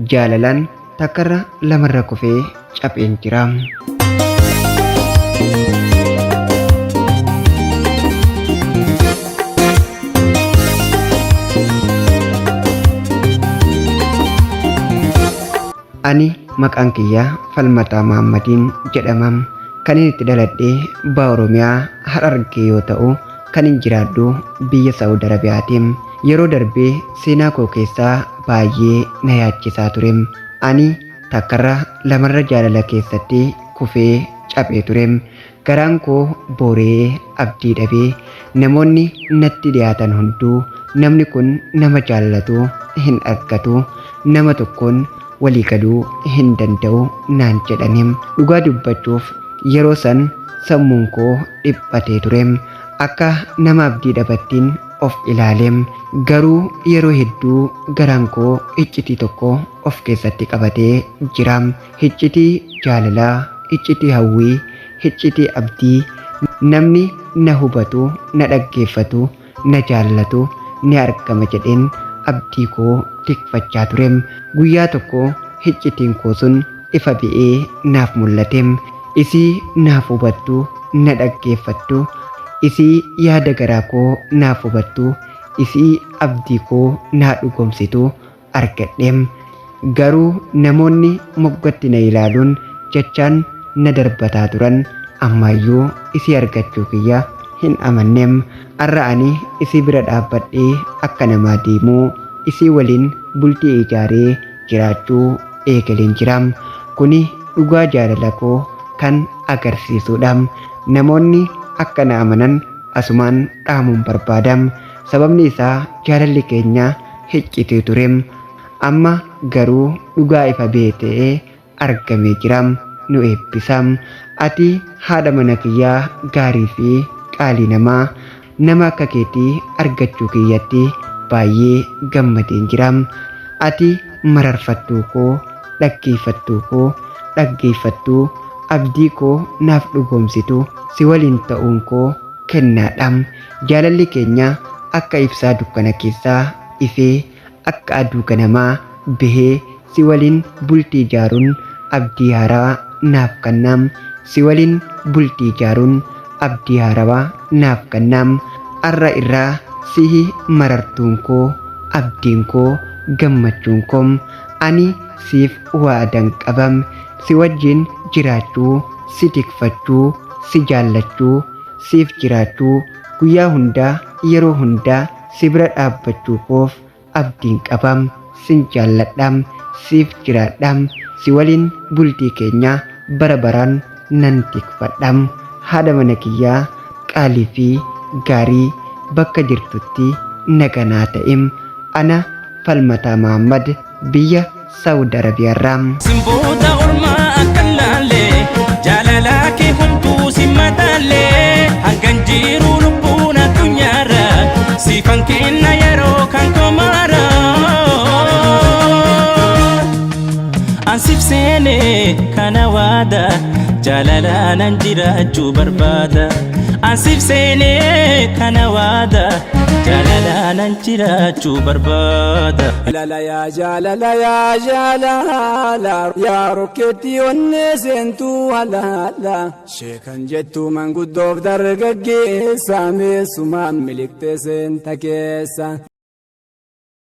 jaalalaan takkarra lamarra kufee capheen jira. Ani maqaan kiyyaa Falmataa Mahammadiin jedhamam. Kan itti dhaladhee Baha Oromiyaa Harargee yoo ta'u, kan jiraadhu biyya Saawud Arabiyaatiin. Yeroo darbee seenaa koo keessaa baay'ee na yaachisaa ture. Ani takkarra lamarra jaalala keessatti kufee caphee ture. Garaan koo booree abdii dhabee namoonni natti dhiyaatan hunduu namni kun nama jaallatu hin argatu, nama tokkoon walii galuu hin danda'u naan jedhaniim. Dhugaa dubbachuuf yeroo san sammuun koo dhiphatee ture. Akka nama abdii dhabattiin of ilaaleem. Garuu yeroo hedduu garaan koo iccitii tokko of keessatti qabatee jira. Iccitii jaalalaa, iccitii hawwii, iccitii abdii. Namni na hubatu, na dhaggeeffatu, na jaallatu ni argama jedheen abdii koo tikfachaa ture. Guyyaa tokko iccitiin koo sun ifa bi'ee naaf mul'ate. Isii naaf hubattu, na dhaggeeffattu, isii yaada garaa koo naaf hubattu, isii abdii koo naa dhugoomsitu argadhe. Garuu namoonni moggatti na ilaaluun jechaan na darbataa turan ammayyuu isii argachuu kiyya hin amanne. Har'a ani isii bira dhaabbadhee akka namaa deemuu isii waliin bultii ijaaree jiraachuu eegaleen jira. Kuni dhugaa jaalala koo kan agarsiisudha. Namoonni akka na amanan asumaan dhaamuun barbaada. Sababni isaa jaalalli keenya iccitii ture. Amma garuu dhugaa ifa beetee argamee jira. Nu eebbisa. Ati haadha mana kiyyaa gaarii fi qaalii namaa. Nama akka keetii argachuu kiyyatti baay'ee gammadeen jira. Ati mararfattuu koo, dhaggeeffattuu koo, dhaggeeffattuu abdii koo naaf dhugoomsitu, si waliin ta'uun koo kennaadha. Jaalalli keenya akka ibsaa dukkana keessaa ifee akka aduu ganamaa bahee si waliin bultii ijaaruun abdii haaraa naaf kennaam. Si waliin bultii ijaaruun abdii haaraa naaf kennaam. Har'a irraa sihi marartuun koo, abdiin koo, gammachuun koo. Ani siif waadan qabam. Si wajjin jiraachuu, si tikfachuu, si jaallachuu, siif jiraachuu, guyyaa hundaa yeroo hundaa si bira dhaabbachuu koof abdiin qabam. Sin jaalladham, siif jiraadham. Si waliin bultii keenya bara baraan nan tikfadham. Haadha mana kiyyaa qaalii fi gaarii bakka jirtutti naganaa ta'im. Ana Falmataa Mahammad biyya Saawud Arabiyaarraa. Simboota ormaa akkan laalee jaalalaa kee hunduu si mataalee hangan jiru lubbuun addunyaarra siifan kenna yeroo kan komaara. Ansiif seenee kana waada jaalalaa nan jiraachuu barbaada. Ansiif seenee kana waada jaalalaa nan jiraachuu barbaada. Jaalala yaa jaalala yaa jaalala yaa rokkeetti onnee seentuu halaala. Sheekan jettu manguddoof dargaggeessa meessumaan miliqxee seenta keessa.